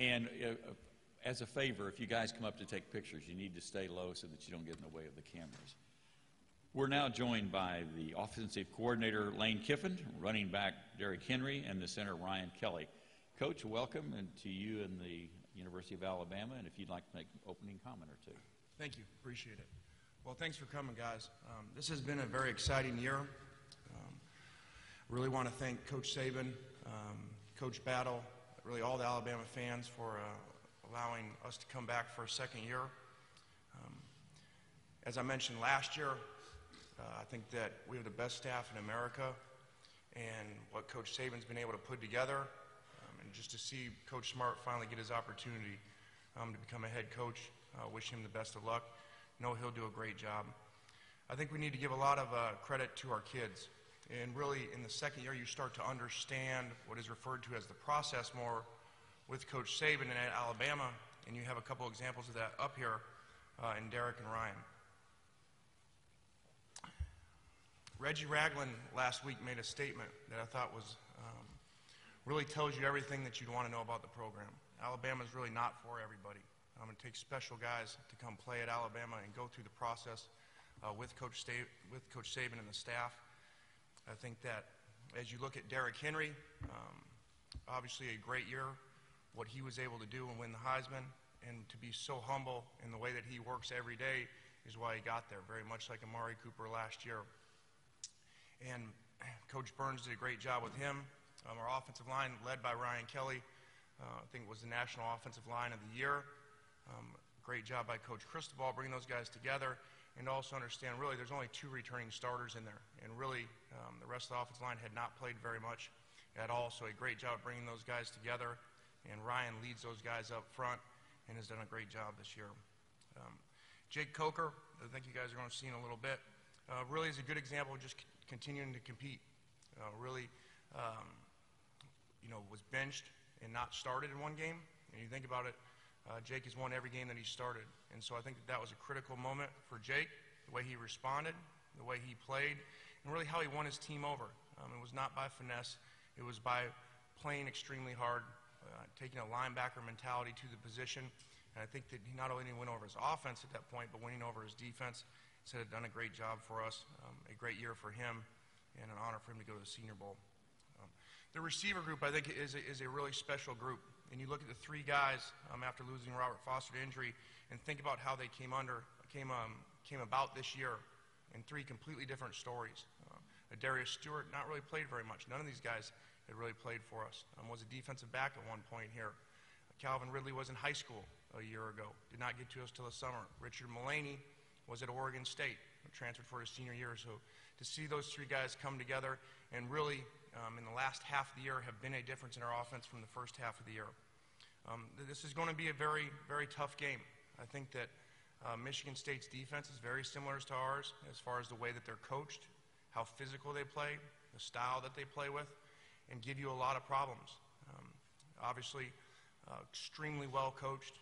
And as a favor, if you guys come up to take pictures, you need to stay low so that you don't get in the way of the cameras. We're now joined by the offensive coordinator, Lane Kiffin, running back, Derrick Henry, and the center, Ryan Kelly. Coach, welcome and to you and the University of Alabama, and if you'd like to make an opening comment or two. Thank you. Appreciate it. Well, thanks for coming, guys. This has been a very exciting year. Really want to thank Coach Saban, Coach Battle, really all the Alabama fans for allowing us to come back for a second year. As I mentioned last year, I think that we have the best staff in America, and what Coach Saban's been able to put together, and just to see Coach Smart finally get his opportunity to become a head coach, wish him the best of luck. Know he'll do a great job. I think we need to give a lot of credit to our kids. And really, in the second year, you start to understand what is referred to as the process more with Coach Saban and at Alabama, and you have a couple examples of that up here in Derrick and Ryan. Reggie Ragland last week made a statement that I thought was really tells you everything that you'd want to know about the program. Alabama is really not for everybody. It takes special guys to come play at Alabama and go through the process with Coach Saban and the staff. I think that as you look at Derrick Henry, obviously a great year, what he was able to do and win the Heisman, and to be so humble in the way that he works every day is why he got there, very much like Amari Cooper last year. And Coach Burns did a great job with him. Our offensive line, led by Ryan Kelly, I think was the National Offensive Line of the Year. Great job by Coach Cristobal bringing those guys together, and also understand really there's only 2 returning starters in there, and really the rest of the offensive line had not played very much at all, so a great job bringing those guys together, and Ryan leads those guys up front and has done a great job this year. Jake Coker, I think you guys are going to see in a little bit, really is a good example of just continuing to compete. Was benched and not started in one game, and you think about it, Jake has won every game that he started, and so I think that was a critical moment for Jake, the way he responded, the way he played, and really how he won his team over. It was not by finesse, it was by playing extremely hard, taking a linebacker mentality to the position, and I think that he not only went over his offense at that point, but winning over his defense. He had done a great job for us, a great year for him, and an honor for him to go to the Senior Bowl. The receiver group, I think, is a really special group. And you look at the 3 guys after losing Robert Foster to injury, and think about how they came about this year in 3 completely different stories. Darius Stewart not really played very much. None of these guys had really played for us. Was a defensive back at one point here. Calvin Ridley was in high school a year ago. Did not get to us till the summer. Richard Mullaney was at Oregon State, transferred for his senior year. So to see those 3 guys come together and really in the last half of the year have been a difference in our offense from the first half of the year. This is going to be a very, very tough game. I think that Michigan State's defense is very similar to ours as far as the way that they're coached, how physical they play, the style that they play with, and give you a lot of problems. Obviously, extremely well coached.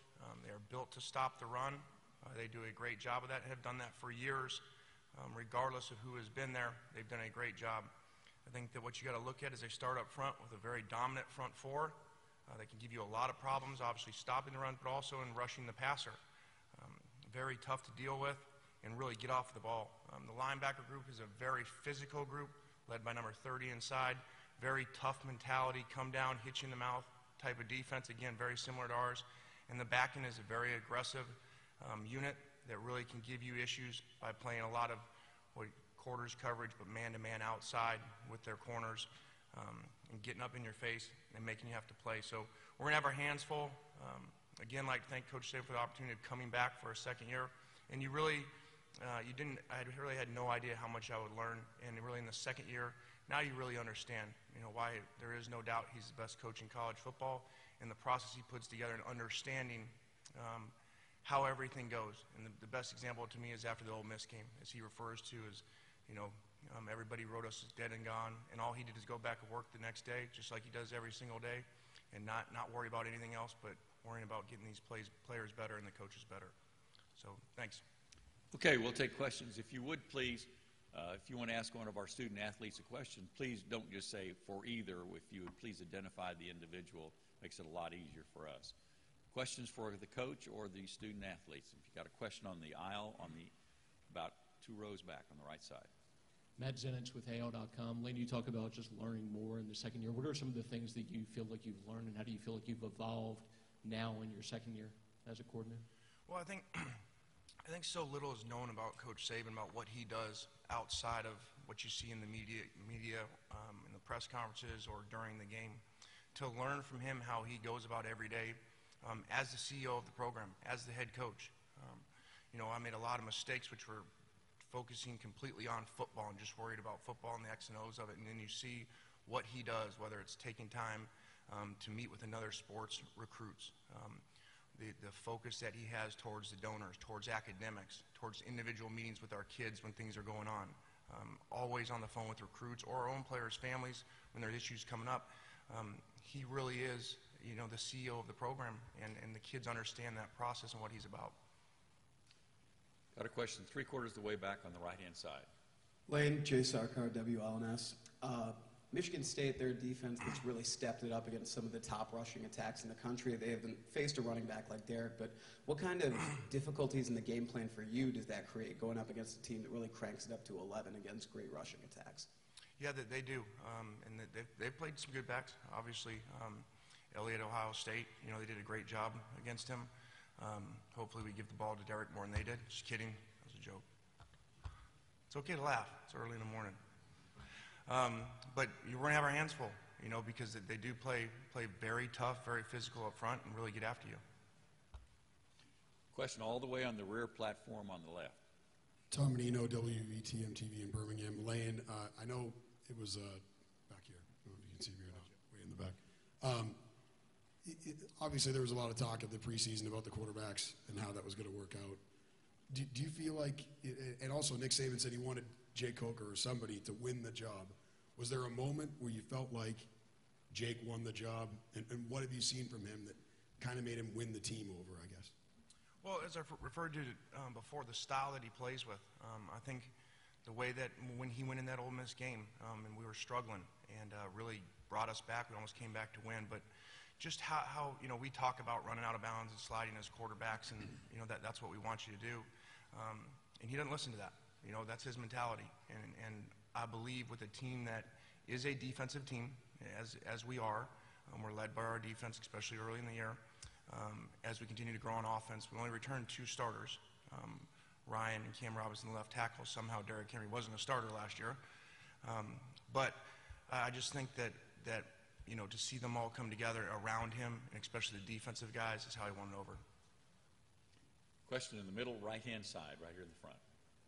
They are built to stop the run. They do a great job of that and have done that for years. Regardless of who has been there, they've done a great job. I think that what you got to look at is they start up front with a very dominant front 4. They can give you a lot of problems, obviously stopping the run, but also in rushing the passer. Very tough to deal with and really get off the ball. The linebacker group is a very physical group, led by number 30 inside. Very tough mentality, come down, hit you in the mouth type of defense. Again, very similar to ours. And the back end is a very aggressive unit that really can give you issues by playing a lot of quarters coverage, but man-to-man outside with their corners, and getting up in your face and making you have to play. So we're going to have our hands full. Again, I'd like to thank Coach Saban for the opportunity of coming back for a second year. And I really had no idea how much I would learn. And really in the second year, now you really understand, why there is no doubt he's the best coach in college football, and the process he puts together and understanding how everything goes. And the best example to me is after the Ole Miss game, as he refers to as, everybody wrote us as dead and gone, and all he did is go back and work the next day, just like he does every single day, and not worry about anything else, but worrying about getting these players better and the coaches better. So, thanks. Okay, we'll take questions. If you would, please, If you want to ask one of our student athletes a question, please don't just say for either. If you would please identify the individual, makes it a lot easier for us. Questions for the coach or the student athletes? If you've got a question on the aisle, about 2 rows back on the right side. Matt Zenitz with AL.com. Lane, you talk about just learning more in the second year. What are some of the things that you feel like you've learned, and how do you feel like you've evolved now in your second year as a coordinator? Well, I think so little is known about Coach Saban, about what he does outside of what you see in the media, in the press conferences or during the game. To learn from him how he goes about every day as the CEO of the program, as the head coach. I made a lot of mistakes which were focusing completely on football and just worried about football and the X and O's of it. And then you see what he does, whether it's taking time to meet with another sports recruits, the focus that he has towards the donors, towards academics, towards individual meetings with our kids when things are going on, always on the phone with recruits or our own players' families when there's issues coming up. He really is, the CEO of the program, and the kids understand that process and what he's about. Got a question 3/4 the way back on the right-hand side. Lane, Jay Sarkar, WLNS. Michigan State, their defense that's really stepped it up against some of the top rushing attacks in the country. They haven't faced a running back like Derrick, but what kind of difficulties in the game plan for you does that create, going up against a team that really cranks it up to 11 against great rushing attacks? Yeah, they do, and they've played some good backs. Obviously, Elliott, Ohio State, they did a great job against him. Hopefully we give the ball to Derrick more than they did. Just kidding. That was a joke. It's okay to laugh. It's early in the morning. But we're going to have our hands full, because they do play very tough, very physical up front and really get after you. Question all the way on the rear platform on the left. Tom Menino, WVTM TV in Birmingham. Lane, I know it was back here. I don't know if you can see me or not, way in the back. Obviously, there was a lot of talk at the preseason about the quarterbacks and how that was going to work out. Do you feel like, and also Nick Saban said he wanted Jake Coker or somebody to win the job. Was there a moment where you felt like Jake won the job? And what have you seen from him that kind of made him win the team over, I guess? Well, as I referred to before, the style that he plays with, I think the way that when he went in that Ole Miss game and we were struggling and really brought us back, we almost came back to win, but just how we talk about running out of bounds and sliding as quarterbacks, and that's what we want you to do, and he doesn't listen to that. That's his mentality, and I believe with a team that is a defensive team, as we are, we're led by our defense, especially early in the year. As we continue to grow on offense, we only returned 2 starters, Ryan and Cam Robinson, left tackle. Somehow Derrick Henry wasn't a starter last year, but I just think that to see them all come together around him, and especially the defensive guys, is how he won it over. Question in the middle right-hand side, right here in the front.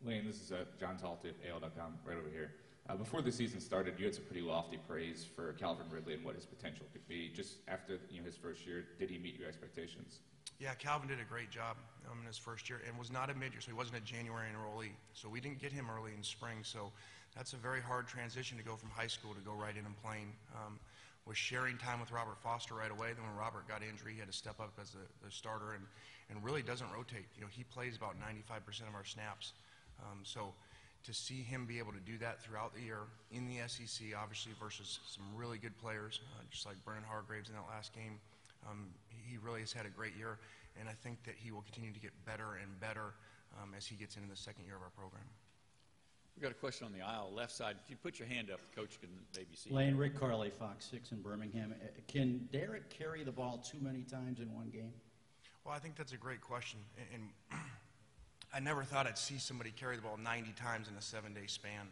Lane, this is John Talty at AL.com, right over here. Before the season started, you had some pretty lofty praise for Calvin Ridley and what his potential could be. Just after his first year, did he meet your expectations? Yeah, Calvin did a great job in his first year and was not a mid-year, so he wasn't a January enrollee. So we didn't get him early in spring, so that's a very hard transition to go from high school to go right in and playing. Was sharing time with Robert Foster right away. Then when Robert got injured, he had to step up as the starter and really doesn't rotate. He plays about 95% of our snaps. So to see him be able to do that throughout the year in the SEC, obviously versus some really good players, just like Brennan Hargraves in that last game, he really has had a great year, and I think that he will continue to get better and better as he gets into the second year of our program. We've got a question on the aisle, left side. If you put your hand up, the coach can maybe see. Lane, Rick Carley, Fox 6 in Birmingham. Can Derrick carry the ball too many times in one game? Well, I think that's a great question, and I never thought I'd see somebody carry the ball 90 times in a 7-day span,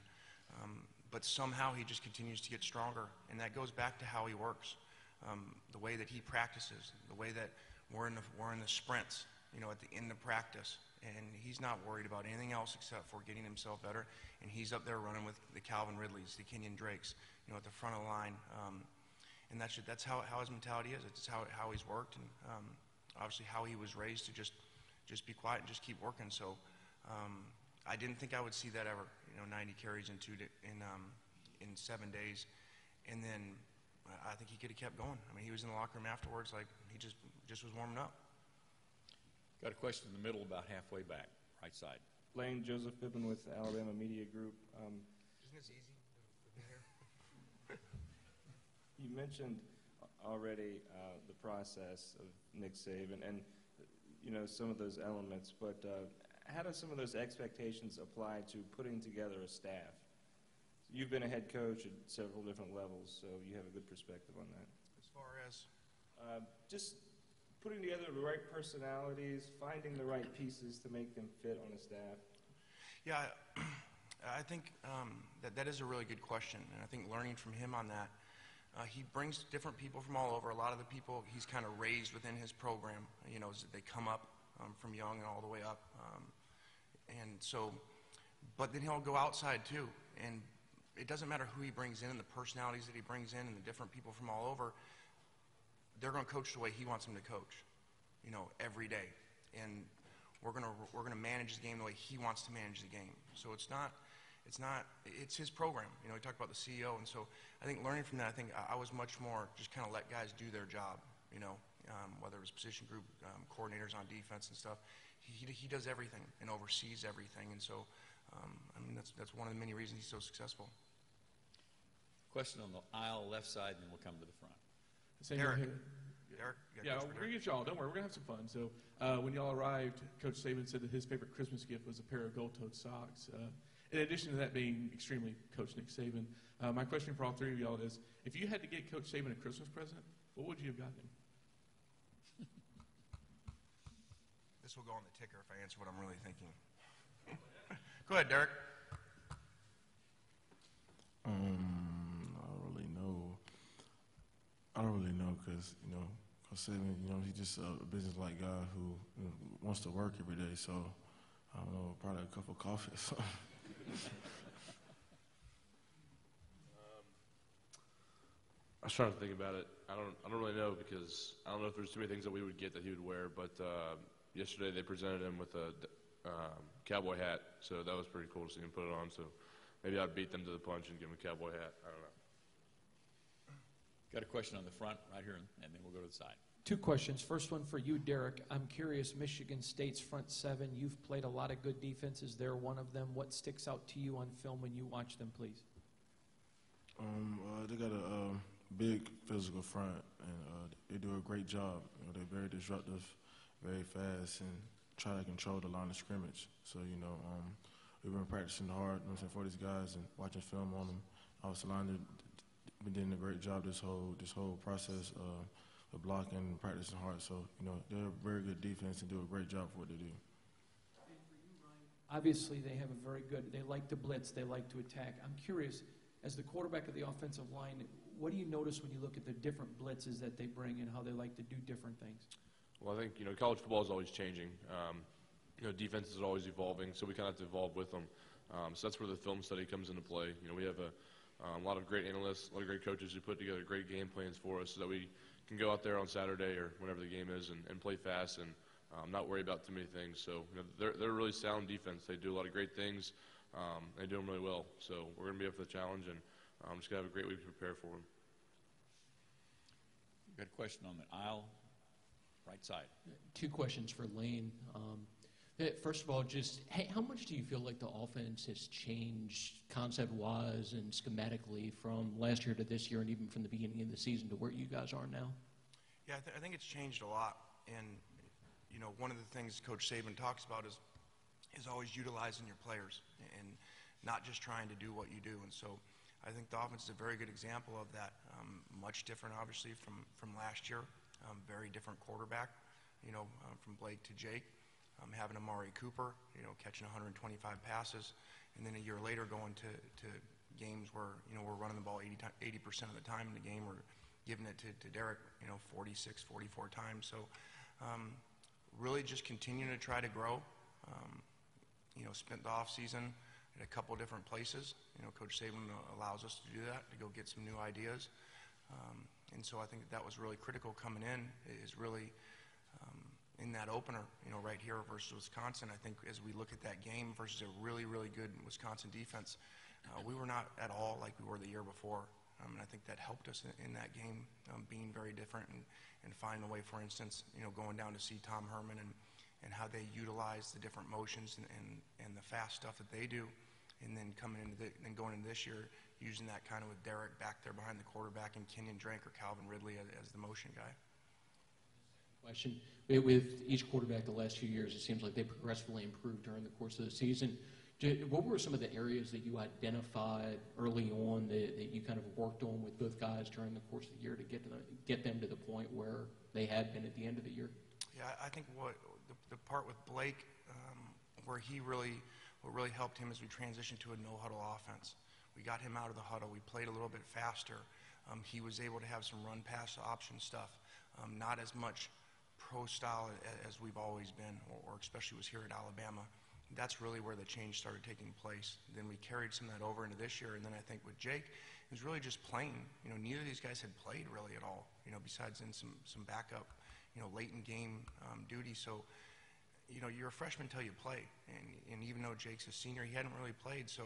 but somehow he just continues to get stronger, and that goes back to how he works, the way that he practices, the way that we're in the sprints, at the end of practice, and he's not worried about anything else except for getting himself better, and he's up there running with the Calvin Ridleys, the Kenyon Drakes, at the front of the line, and that's how his mentality is. It's how he's worked, and obviously how he was raised to just be quiet and just keep working. So I didn't think I would see that ever, 90 carries in 7 days, and then I think he could have kept going. I mean, he was in the locker room afterwards, like he just was warming up. Got a question in the middle, about halfway back, right side. Lane Kiffin with Alabama Media Group. Isn't this easy? You mentioned already the process of Nick Saban and some of those elements, but how do some of those expectations apply to putting together a staff? You've been a head coach at several different levels, so you have a good perspective on that. As far as just putting together the right personalities, finding the right pieces to make them fit on a staff. Yeah, I think that is a really good question, and I think learning from him on that, he brings different people from all over. A lot of the people he's kind of raised within his program, they come up from young and all the way up, and so, but then he'll go outside too, and it doesn't matter who he brings in and the personalities that he brings in and the different people from all over. They're going to coach the way he wants them to coach, every day, and we're gonna manage the game the way he wants to manage the game. So it's his program. We talked about the CEO, and so I think learning from that, I think I was much more just kind of let guys do their job. Whether it was position group coordinators on defense and stuff, he does everything and oversees everything, and so that's one of the many reasons he's so successful. Question on the aisle left side, and then we'll come to the front. Derrick. Yeah, we're going to get y'all. Don't worry, we're going to have some fun. So when y'all arrived, Coach Saban said that his favorite Christmas gift was a pair of gold-toed socks. In addition to that being extremely Coach Nick Saban, my question for all three of y'all is, if you had to get Coach Saban a Christmas present, what would you have gotten him? This will go on the ticker if I answer what I'm really thinking. Go ahead, Derrick. I don't really know because, Coach Saban, he's just a business-like guy who wants to work every day. So, I don't know, probably a cup of coffee or something. I was trying to think about it. I don't really know because I don't know if there's too many things that we would get that he would wear. But yesterday they presented him with a cowboy hat, so that was pretty cool to see him put it on. So maybe I'd beat them to the punch and give him a cowboy hat. I don't know. Got a question on the front right here, and then we'll go to the side. Two questions. First one for you, Derrick. I'm curious, Michigan State's front seven, you've played a lot of good defenses. They're one of them. What sticks out to you on film when you watch them, please? They got a big physical front, and they do a great job. They're very disruptive, very fast, and try to control the line of scrimmage. So, we've been practicing hard, for these guys and watching film on them. Offensive line, been doing a great job this whole process of blocking and practicing hard. So, they're a very good defense and do a great job for what they do. Obviously, they have they like to blitz, they like to attack. I'm curious, as the quarterback of the offensive line, what do you notice when you look at the different blitzes that they bring and how they like to do different things? Well, I think, college football is always changing. Defense is always evolving, so we kind of have to evolve with them. So that's where the film study comes into play. We have a lot of great analysts, a lot of great coaches who put together great game plans for us so that we can go out there on Saturday or whenever the game is and play fast and not worry about too many things. So they're a really sound defense. They do a lot of great things. They do them really well. So we're going to be up for the challenge, and I'm just going to have a great week to prepare for them. Got a question on the aisle right side. Two questions for Lane. First of all, how much do you feel like the offense has changed concept-wise and schematically from last year to this year and even from the beginning of the season to where you guys are now? Yeah, I think it's changed a lot. And, one of the things Coach Saban talks about is always utilizing your players and not just trying to do what you do. And so I think the offense is a very good example of that. Much different, obviously, from last year. Very different quarterback, from Blake to Jake. Having Amari Cooper, catching 125 passes, and then a year later going to games where, we're running the ball 80% of the time in the game. We're giving it to Derrick, 46, 44 times. So really just continuing to try to grow. Spent the offseason at a couple different places. Coach Saban allows us to do that, to go get some new ideas. And so I think that was really critical coming in, is really in that opener, right here versus Wisconsin. I think as we look at that game versus a really, really good Wisconsin defense, we were not at all like we were the year before. And I think that helped us in that game, being very different and finding a way, for instance, going down to see Tom Herman and how they utilize the different motions and the fast stuff that they do, and then going into this year, using that kind of with Derrick back there behind the quarterback and Kenyon Drake or Calvin Ridley as the motion guy. Question. With each quarterback the last few years, it seems like they progressively improved during the course of the season. What were some of the areas that you identified early on that you kind of worked on with both guys during the course of the year to get them to the point where they had been at the end of the year? Yeah, I think what the part with Blake, where what really helped him is we transitioned to a no-huddle offense. We got him out of the huddle. We played a little bit faster. He was able to have some run-pass option stuff, not as much pro style as we've always been, or especially was here at Alabama. That's really where the change started taking place. Then we carried some of that over into this year, and then I think with Jake, it was really just playing. Neither of these guys had played really at all, besides in some backup, late in game duty. So, you're a freshman until you play, and even though Jake's a senior, he hadn't really played. So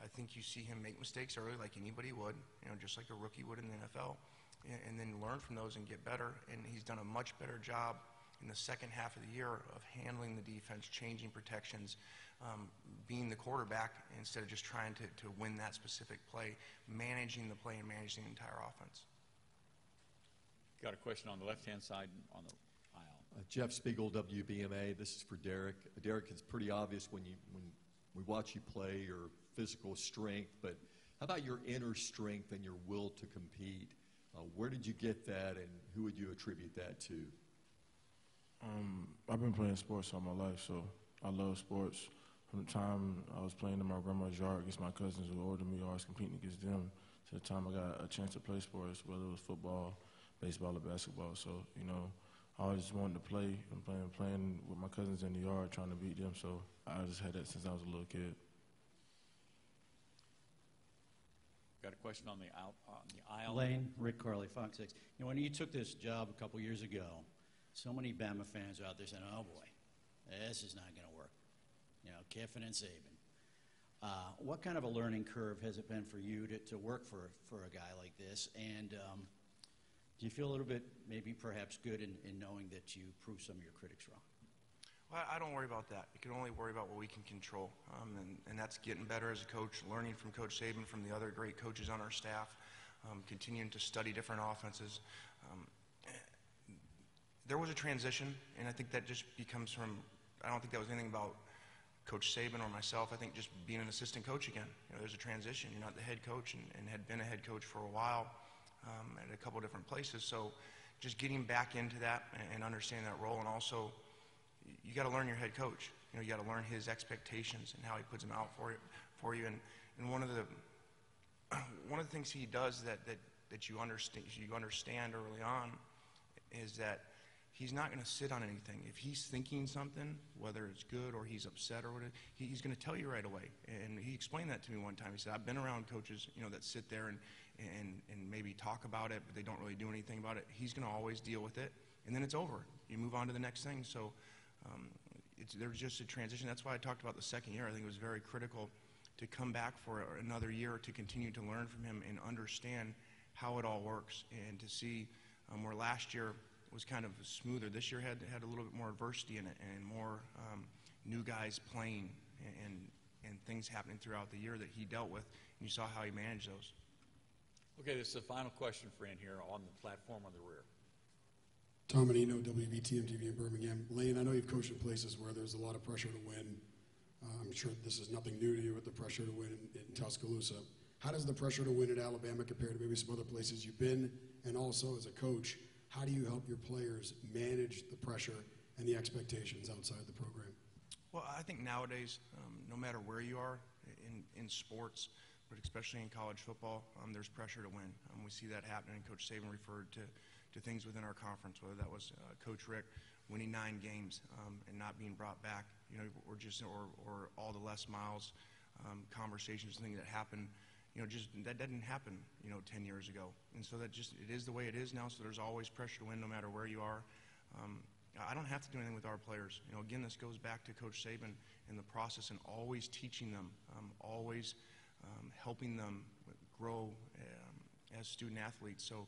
I think you see him make mistakes early, like anybody would, just like a rookie would in the NFL, and then learn from those and get better. And he's done a much better job in the second half of the year of handling the defense, changing protections, being the quarterback instead of just trying to win that specific play, managing the play and managing the entire offense. Got a question on the left-hand side on the aisle. Jeff Spiegel, WBMA. This is for Derrick. Derrick, it's pretty obvious when we watch you play your physical strength, but how about your inner strength and your will to compete? Where did you get that, and who would you attribute that to? I've been playing sports all my life, so I love sports. From the time I was playing in my grandma's yard against my cousins who were older than me, always competing against them, to the time I got a chance to play sports, whether it was football, baseball, or basketball. So, I always just wanted to play and playing with my cousins in the yard, trying to beat them. So I just had that since I was a little kid. Got a question on the aisle. Lane, Rick Carley, Fox 6. When you took this job a couple years ago, so many Bama fans are out there saying, oh boy, this is not going to work. Kiffin and Saban. What kind of a learning curve has it been for you to work for a guy like this? And do you feel a little bit, maybe perhaps good in knowing that you proved some of your critics wrong? Well, I don't worry about that. We can only worry about what we can control, and that's getting better as a coach, learning from Coach Saban, from the other great coaches on our staff, continuing to study different offenses. There was a transition, and I think that just becomes from, I don't think that was anything about Coach Saban or myself. I think just being an assistant coach again. There's a transition. You're not the head coach and had been a head coach for a while at a couple different places. So just getting back into that and understanding that role, and also you got to learn your head coach. You got to learn his expectations and how he puts them out for you. And one of the things he does that you understand early on is that he's not going to sit on anything. If he's thinking something, whether it's good or he's upset or whatever, he's going to tell you right away. And he explained that to me one time. He said, I've been around coaches, that sit there and maybe talk about it, but they don't really do anything about it. He's going to always deal with it, and then it's over. You move on to the next thing. So there's just a transition. That's why I talked about the second year. I think it was very critical to come back for another year to continue to learn from him and understand how it all works, and to see where last year was kind of smoother. This year had a little bit more adversity in it, and more new guys playing and things happening throughout the year that he dealt with, and you saw how he managed those. Okay, this is the final question for in here on the platform on the rear. Tom Menino, WBTM-TV in Birmingham. Lane, I know you've coached in places where there's a lot of pressure to win. I'm sure this is nothing new to you with the pressure to win in Tuscaloosa. How does the pressure to win at Alabama compare to maybe some other places you've been? And also, as a coach, how do you help your players manage the pressure and the expectations outside the program? Well, I think nowadays, no matter where you are in sports, but especially in college football, there's pressure to win. We see that happening. Coach Saban referred to things within our conference, whether that was Coach Rick winning 9 games and not being brought back, or all the Les Miles conversations, things that happen. That didn't happen, 10 years ago. And so it is the way it is now, so there's always pressure to win no matter where you are. I don't have to do anything with our players. Again, this goes back to Coach Saban and the process, and always teaching them, always helping them grow as student athletes. So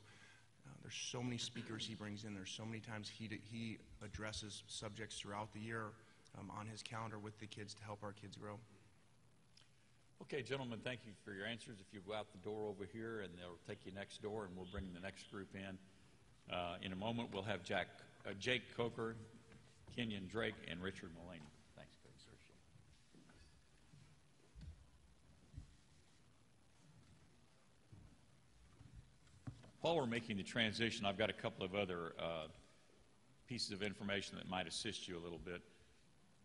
There's so many speakers he brings in. There's so many times he addresses subjects throughout the year on his calendar with the kids to help our kids grow. Okay, gentlemen, thank you for your answers. If you go out the door over here, and they'll take you next door, and we'll bring the next group in. In a moment, we'll have Jake Coker, Kenyon Drake, and Richard Mullaney. Thanks, Coach. While we're making the transition, I've got a couple of other pieces of information that might assist you a little bit.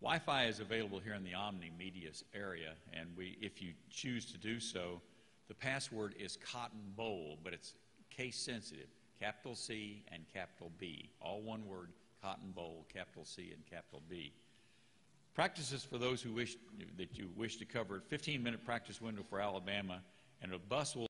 Wi-Fi is available here in the Omni Media area, and if you choose to do so, the password is Cotton Bowl, but it's case sensitive, capital C and capital B, all one word, Cotton Bowl, capital C and capital B. Practices for those who wish to cover a 15-minute practice window for Alabama, and a bus will